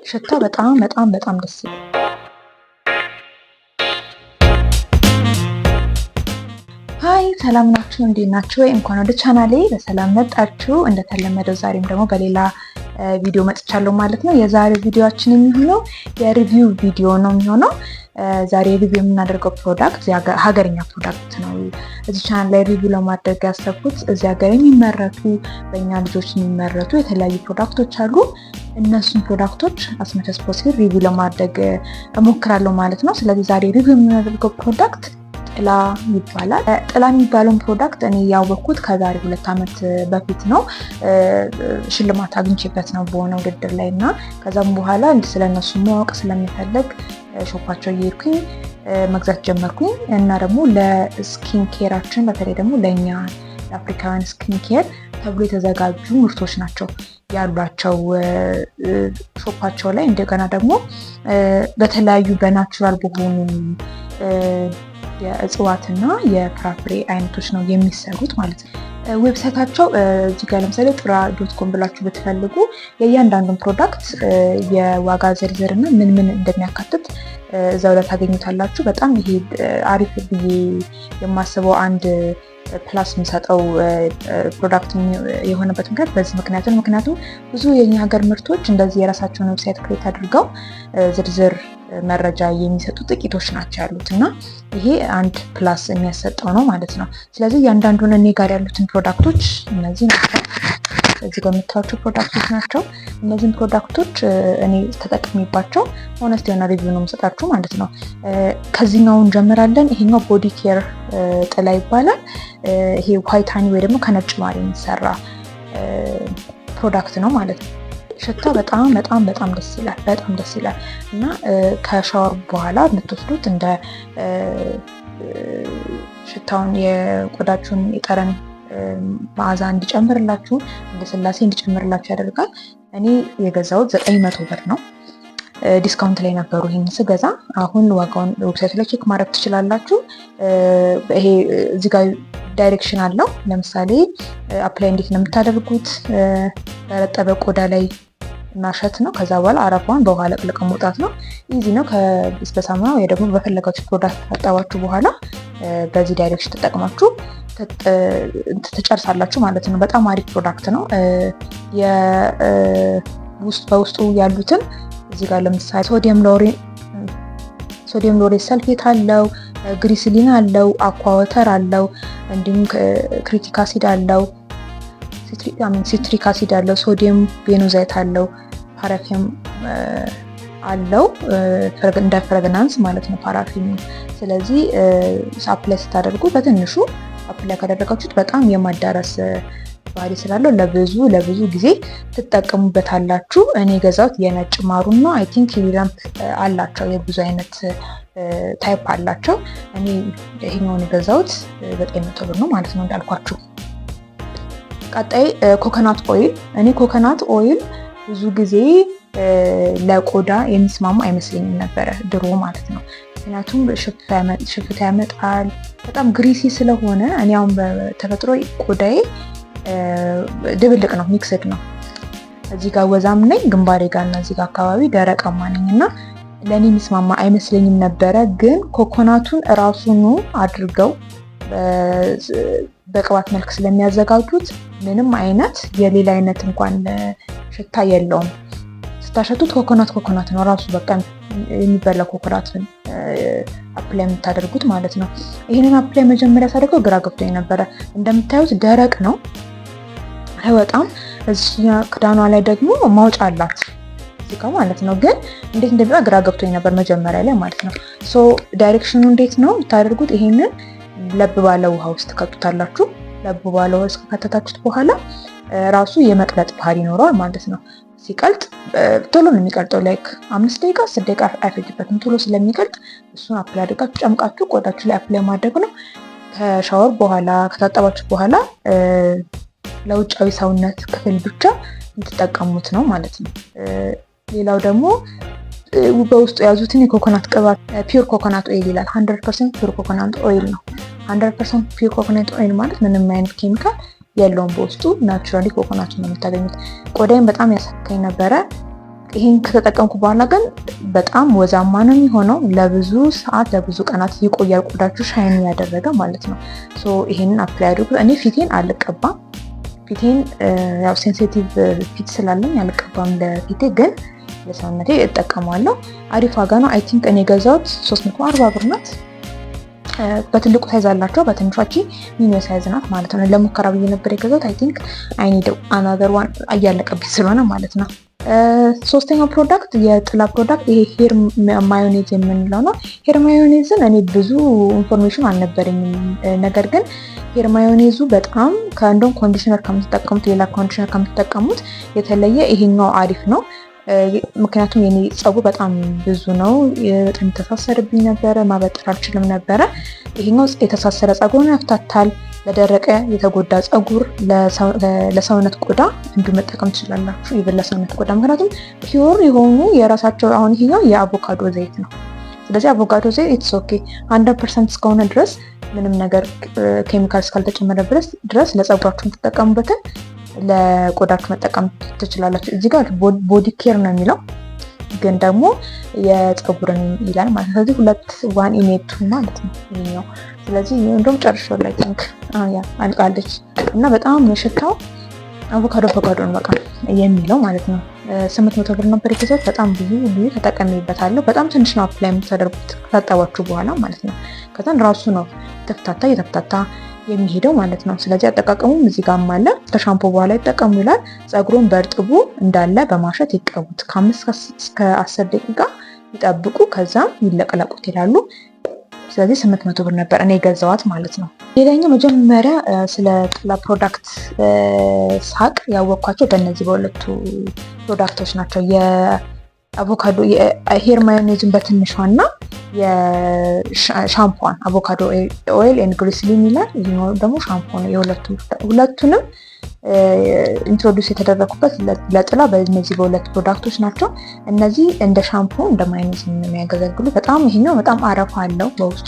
ሽታው በጣም በጣም በጣም ደስ ይላል። ሃይ ሰላም ናችሁ? እንዴት ናችሁ? እንኳን ወደ ቻናሌ በሰላም መጣችሁ። እንደተለመደው ዛሬም ደግሞ በሌላ ቪዲዮ መጥቻለሁ ማለት ነው። የዛሬው ቪዲዮአችን የሚሆነው የሪቪው ቪዲዮ ነው የሚሆነው። ዛሬ ሪቪው የምናደርገው ፕሮዳክት ሀገርኛ ፕሮዳክት ነው። እዚህ ቻናል ላይ ሪቪው ለማድረግ ያሰብኩት እዚህ ሀገር የሚመረቱ በእኛ ልጆች የሚመረቱ የተለያዩ ፕሮዳክቶች አሉ። እነሱን ፕሮዳክቶች አስመቸስ ፖሲብል ሪቪው ለማድረግ እሞክራለሁ ማለት ነው። ስለዚህ ዛሬ ሪቪው የምናደርገው ፕሮዳክት ጥላ ይባላል። ጥላ የሚባለውን ፕሮዳክት እኔ ያወቅኩት ከዛሬ 2 ዓመት በፊት ነው። ሽልማት አግኝቼበት ነው በሆነ ውድድር ላይ እና ከዛም በኋላ ስለነሱ ማወቅ ስለሚፈልግ ሾፓቸው እየሄድኩኝ መግዛት ጀመርኩኝ እና ደግሞ ለስኪን ኬራችን በተለይ ደግሞ ለእኛ ለአፍሪካውያን ስኪን ኬር ተብሎ የተዘጋጁ ምርቶች ናቸው ያሏቸው ሾፓቸው ላይ። እንደገና ደግሞ በተለያዩ በናቹራል በሆኑ የእጽዋትና የፍራፍሬ አይነቶች ነው የሚሰሩት ማለት ነው። ዌብሳይታቸው እዚህ ጋር ለምሳሌ ጥራ.com ብላችሁ ብትፈልጉ የእያንዳንዱን ፕሮዳክት የዋጋ ዝርዝር እና ምን ምን እንደሚያካትት እዛው ላይ ታገኙታላችሁ። በጣም ይሄ አሪፍ ብዬ የማስበው አንድ ፕላስ የሚሰጠው ፕሮዳክት የሆነበት ምክንያት በዚህ ምክንያት ነው። ምክንያቱም ብዙ የኛ ሀገር ምርቶች እንደዚህ የራሳቸውን ዌብሳይት ክሬት አድርገው ዝርዝር መረጃ የሚሰጡ ጥቂቶች ናቸው ያሉት እና ይሄ አንድ ፕላስ የሚያሰጠው ነው ማለት ነው። ስለዚህ እያንዳንዱን እኔ ጋር ያሉትን ፕሮዳክቶች እነዚህ ናቸው። እዚህ ጋር የምታዩቸው ፕሮዳክቶች ናቸው። እነዚህን ፕሮዳክቶች እኔ ተጠቅሜባቸው ሆነስት የሆነ ሪቪው ነው የምሰጣችሁ ማለት ነው። ከዚህኛው እንጀምራለን። ይሄኛው ቦዲ ኬር ጥላ ይባላል። ይሄ ዋይት ሃኒ ወይ ደግሞ ከነጭ ማር የሚሰራ ፕሮዳክት ነው ማለት ነው። ሽታው በጣም በጣም በጣም ደስ ይላል። በጣም ደስ ይላል እና ከሻወር በኋላ የምትወስዱት እንደ ሽታውን የቆዳችሁን የጠረን መዓዛ እንዲጨምርላችሁ እንደ ስላሴ እንዲጨምርላችሁ ያደርጋል። እኔ የገዛሁት 900 ብር ነው። ዲስካውንት ላይ ነበሩ ይሄን ስገዛ። አሁን ዋጋውን ዌብሳይት ላይ ቼክ ማድረግ ትችላላችሁ። ይሄ እዚህ ጋር ዳይሬክሽን አለው። ለምሳሌ አፕላይ እንዴት ነው የምታደርጉት? በረጠበ ቆዳ ላይ ማሸት ነው። ከዛ በኋላ አረፋውን በውሃ ለቅልቀ መውጣት ነው። ኢዚ ነው። በሳሙና ወይ ደግሞ በፈለጋችሁ ፕሮዳክት ታጠባችሁ በኋላ በዚህ ዳይሬክሽን ተጠቅማችሁ ትጨርሳላችሁ ማለት ነው። በጣም አሪፍ ፕሮዳክት ነው። በውስጡ ያሉትን እዚህ ጋር ለምሳሌ ሶዲየም ሎሬት ሰልፌት አለው፣ ግሪስሊን አለው፣ አኳወተር አለው፣ እንዲሁም ክሪቲክ አሲድ አለው፣ ሲትሪክ አሲድ አለው፣ ሶዲየም ቤኖዛይት አለው፣ ፓራፊን አለው እንደ ፍረግናንስ ማለት ነው ፓራፊን። ስለዚህ አፕላይ ስታደርጉ በትንሹ አፕላይ ካደረጋችሁት በጣም የማዳረስ ባህሪ ስላለው ለብዙ ጊዜ ትጠቀሙበታላችሁ። እኔ የገዛሁት የነጭ ማሩን ነው። አይ ቲንክ ሪቫምፕ አላቸው የብዙ አይነት ታይፕ አላቸው። እኔ ይሄኛውን የገዛሁት 900 ብር ነው ማለት ነው እንዳልኳችሁ። ቀጣይ ኮኮናት ኦይል። እኔ ኮኮናት ኦይል ብዙ ጊዜ ለቆዳ የሚስማማ አይመስለኝም ነበረ ድሮ ማለት ነው። ምክንያቱም ሽፍታ ያመጣል፣ በጣም ግሪሲ ስለሆነ። እኔ አሁን በተፈጥሮ ቆዳዬ ድብልቅ ነው፣ ሚክስድ ነው። እዚህ ጋር ወዛም ነኝ ግንባሬ ጋር እና እዚህ ጋር አካባቢ ደረቃማ ነኝ እና ለእኔ የሚስማማ አይመስለኝም ነበረ። ግን ኮኮናቱን እራሱኑ አድርገው በቅባት መልክ ስለሚያዘጋጁት ምንም አይነት የሌላ አይነት እንኳን ሽታ የለውም። ስታሸቱት ኮኮናት ነው ራሱ በቃ የሚበላ ኮኮናትን አፕላይ የምታደርጉት ማለት ነው። ይህንን አፕላይ መጀመሪያ ሳደርገው ግራ ገብቶኝ ነበረ። እንደምታዩት ደረቅ ነው፣ አይወጣም። እዚህ ክዳኗ ላይ ደግሞ ማውጫ አላት እዚህ ጋር ማለት ነው። ግን እንዴት እንደሚወጣ ግራ ገብቶኝ ነበር መጀመሪያ ላይ ማለት ነው። ሶ ዳይሬክሽኑ እንዴት ነው የምታደርጉት? ይሄንን ለብ ባለ ውሃ ውስጥ ከቱታላችሁ። ለብ ባለ ውሃ ውስጥ ከከተታችሁት በኋላ ራሱ የመቅለጥ ባህሪ ይኖረዋል ማለት ነው። ሲቀልጥ ቶሎ ነው የሚቀልጠው። ላይክ 5 ደቂቃ 10 ደቂቃ አይፈጅበትም። ቶሎ ስለሚቀልጥ እሱን አፕላይ አድርጋችሁ ጨምቃችሁ ቆዳችሁ ላይ አፕላይ ማድረግ ነው። ከሻወር በኋላ ከታጠባችሁ በኋላ ለውጫዊ ሰውነት ክፍል ብቻ የምትጠቀሙት ነው ማለት ነው። ሌላው ደግሞ በውስጡ የያዙትን የኮኮናት ቅባት ፒውር ኮኮናት ኦይል ይላል። 100% ፒውር ኮኮናት ኦይል ነው። 100% ፒውር ኮኮናት ኦይል ማለት ምንም አይነት ኬሚካል የለውም በውስጡ። ናቹራሊ ኮኮናት ነው የምታገኙት። ቆዳይም በጣም ያሳካኝ ነበረ። ይሄን ከተጠቀምኩ በኋላ ግን በጣም ወዛማ ነው የሚሆነው። ለብዙ ሰዓት ለብዙ ቀናት ይቆያል ቆዳችሁ ሻይን ያደረገ ማለት ነው። ሶ ይሄንን አፕላይ አድርጉ። እኔ ፊቴን አልቀባም። ፊቴን ያው ሴንሲቲቭ ፊት ስላለኝ አልቀባም ለፊቴ፣ ግን ለሰውነቴ እጠቀማለሁ። አሪፍ ዋጋ ነው። አይ ቲንክ እኔ ገዛሁት 340 ብር ናት። በትልቁ ሳይዝ አላቸው፣ በትንሿ ሚኒ ሳይዝ ናት ማለት ነው። ለሙከራ ብዬ ነበር የገዛሁት። አይ ቲንክ አይ ኒድ አናዘር ዋን እያለቀብኝ ስለሆነ ማለት ነው። ሶስተኛው ፕሮዳክት የጥላ ፕሮዳክት ይሄ ሄር ማዮኔዝ የምንለው ነው። ሄር ማዮኔዝን እኔ ብዙ ኢንፎርሜሽን አልነበረኝም፣ ነገር ግን ሄር ማዮኔዙ በጣም ከእንደውም ኮንዲሽነር ከምትጠቀሙት ሌላ ኮንዲሽነር ከምትጠቀሙት የተለየ ይሄኛው አሪፍ ነው። ምክንያቱም የኔ ፀጉር በጣም ብዙ ነው፣ በጣም የተሳሰረብኝ ነበረ፣ ማበጠር አልችልም ነበረ። ይሄኛው የተሳሰረ ፀጉርን ያፍታታል። ለደረቀ የተጎዳ ፀጉር፣ ለሰውነት ቆዳ እንዲሁ መጠቀም ትችላላችሁ። ይብን ለሰውነት ቆዳ ምክንያቱም ፒዮር የሆኑ የራሳቸው አሁን ይሄኛው የአቮካዶ ዘይት ነው። ስለዚህ አቮካዶ ዘይት ኢትስ ኦኬ 100% እስከሆነ ድረስ ምንም ነገር ኬሚካል እስካልተጨመረበት ድረስ ለፀጉራችሁ የምትጠቀሙበትን ለቆዳችሁ መጠቀም ትችላላችሁ። እዚህ ጋር ቦዲ ኬር ነው የሚለው ግን ደግሞ የፀጉርን ይላል ማለት ነው። ስለዚህ ሁለት ዋን ኢሜቱ ማለት ነው ይሄኛው። ስለዚህ እንደውም ጨርሻለሁ ላይ ቲንክ ያ አልቃለች እና በጣም የሽታው አቮካዶ ነው በቃ የሚለው ማለት ነው። 800 ብር ነበር የገዛሁት። በጣም ብዙ ተጠቀሚበታለሁ። በጣም ትንሽ ነው አፕላይ የምታደርጉት ከታጠባችሁ በኋላ ማለት ነው። ከዛን ራሱ ነው የተፍታታ የሚሄደው ማለት ነው። ስለዚህ አጠቃቀሙም እዚህ ጋር አለ። ከሻምፖ በኋላ ይጠቀሙ ይላል። ፀጉሩን በእርጥቡ እንዳለ በማሸት ይቀቡት፣ ከ5 እስከ 10 ደቂቃ ይጠብቁ፣ ከዛም ይለቀለቁት ይላሉ። ስለዚህ 800 ብር ነበር እኔ ገዛዋት ማለት ነው። ሌላኛው መጀመሪያ ስለ ጥላ ፕሮዳክት ሳቅ ያወቅኳቸው በእነዚህ በሁለቱ ፕሮዳክቶች ናቸው። የአቮካዶ የሄር ማዮኔዝን በትንሿና የሻምፖን አቮካዶ ኦይል ኤንድ ግሊሰሪን ይላል። ይሄኛው ደግሞ ሻምፖ ነው። ሁለቱንም ኢንትሮዲውስ የተደረጉበት ለጥላ በእነዚህ በሁለት ፕሮዳክቶች ናቸው። እነዚህ እንደ ሻምፖ እንደ ማዮኔዝ የሚያገለግሉ በጣም ይሄኛው በጣም አረፋ አለው። በውስጡ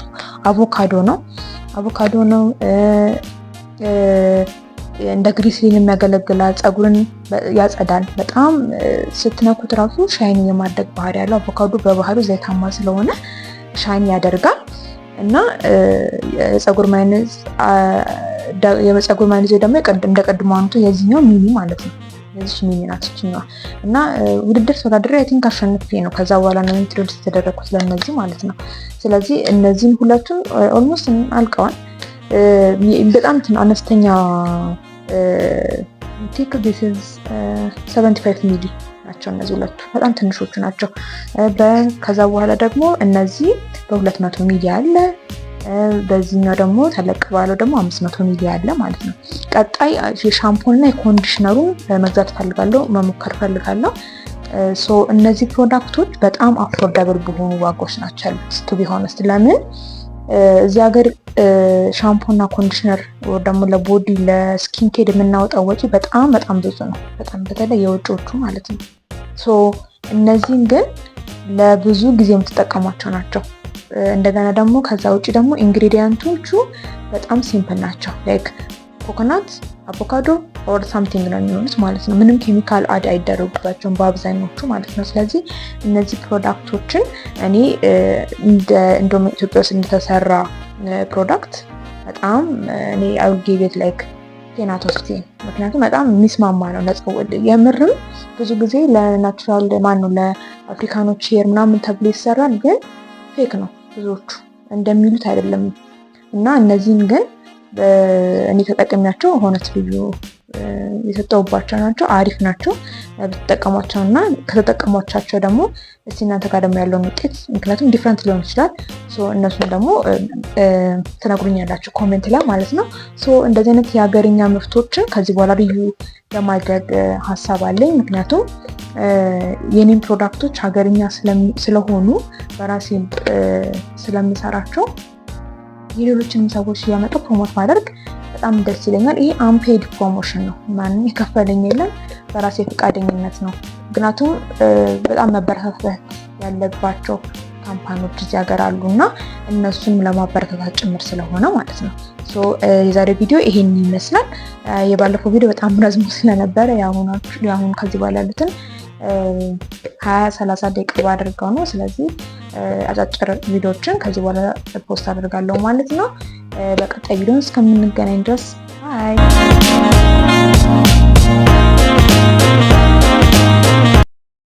አቮካዶ ነው እንደ ግሊሰሪን የሚያገለግላል። ፀጉርን ያጸዳል። በጣም ስትነኩት ራሱ ሻይን የማድረግ ባህሪ ያለው አቮካዶ በባህሪው ዘይታማ ስለሆነ ሻይን ያደርጋል እና የፀጉር ማዮኔዝ ደግሞ እንደ ቀድሞ አንቱ የዚህኛው ሚኒ ማለት ነው። የዚህ ሚኒ ናት እችኛዋ እና ውድድር ተወዳድሬ አይ ቲንክ አሸንፌ ነው። ከዛ በኋላ ነው ኢንትሮዲውስ የተደረኩት ለእነዚህ ማለት ነው። ስለዚህ እነዚህን ሁለቱን ኦልሞስት አልቀዋል። በጣም አነስተኛ ቲክ ዲስ ኢዝ 75 ሚሊ ናቸው። እነዚህ ሁለቱ በጣም ትንሾቹ ናቸው። ከዛ በኋላ ደግሞ እነዚህ በ200 ሚሊ አለ። በዚህኛው ደግሞ ተለቅ ባለው ደግሞ 500 ሚሊ አለ ማለት ነው። ቀጣይ የሻምፖና የኮንዲሽነሩን መግዛት ፈልጋለሁ፣ መሞከር ፈልጋለሁ። እነዚህ ፕሮዳክቶች በጣም አፎርዳብል በሆኑ ዋጋዎች ናቸው ያሉት። ቱ ቢ ሆነስት ለምን እዚህ ሀገር ሻምፖና ኮንዲሽነር ወይ ደግሞ ለቦዲ ለስኪን ኬር የምናወጣው ወጪ በጣም ብዙ ነው። በጣም በተለይ የውጭዎቹ ማለት ነው። እነዚህን ግን ለብዙ ጊዜ የምትጠቀሟቸው ናቸው። እንደገና ደግሞ ከዛ ውጭ ደግሞ ኢንግሪዲየንቶቹ በጣም ሲምፕል ናቸው። ላይክ ኮኮናት፣ አቮካዶ ኦር ሳምቲንግ ነው የሚሆኑት ማለት ነው። ምንም ኬሚካል አድ አይደረጉባቸውም በአብዛኞቹ ማለት ነው። ስለዚህ እነዚህ ፕሮዳክቶችን እኔ እንደውም ኢትዮጵያ ውስጥ እንደተሰራ ፕሮዳክት በጣም እኔ አውጌ ቤት ላይክ ቴናቶስቲ ምክንያቱም በጣም የሚስማማ ነው ለፀጉር። የምርም ብዙ ጊዜ ለናቹራል ማነው ለአፍሪካኖች ሄር ምናምን ተብሎ ይሰራል፣ ግን ፌክ ነው ብዙዎቹ እንደሚሉት አይደለም። እና እነዚህን ግን እኔ ተጠቅሚያቸው ሆነት ልዩ የሰጠውባቸው ናቸው። አሪፍ ናቸው ብትጠቀሟቸው እና ከተጠቀሟቻቸው ደግሞ እስቲ እናንተ ጋር ደግሞ ያለውን ውጤት ምክንያቱም ዲፍረንት ሊሆን ይችላል። እነሱን ደግሞ ትነግሩኛላችሁ ኮሜንት ላይ ማለት ነው። እንደዚህ አይነት የሀገርኛ ምርቶችን ከዚህ በኋላ ልዩ ለማድረግ ሀሳብ አለኝ። ምክንያቱም የኔም ፕሮዳክቶች ሀገርኛ ስለሆኑ በራሴ ስለምሰራቸው የሌሎችንም ሰዎች እያመጣሁ ፕሮሞት ማድረግ በጣም ደስ ይለኛል። ይሄ አንፔድ ፕሮሞሽን ነው፣ ማንም የከፈለኝ የለም፣ በራሴ ፈቃደኝነት ነው። ምክንያቱም በጣም መበረታታት ያለባቸው ካምፓኒዎች እዚህ ሀገር አሉ እና እነሱንም ለማበረታታት ጭምር ስለሆነ ማለት ነው። የዛሬ ቪዲዮ ይሄን ይመስላል። የባለፈው ቪዲዮ በጣም ረዝሞ ስለነበረ የአሁን ከዚህ በኋላ ያሉትን 20-30 ደቂቃ ባድርገው ነው። ስለዚህ አጫጭር ቪዲዮዎችን ከዚህ በኋላ ፖስት አድርጋለሁ ማለት ነው። በቀጣይ ቪዲዮ እስከምንገናኝ ድረስ ባይ።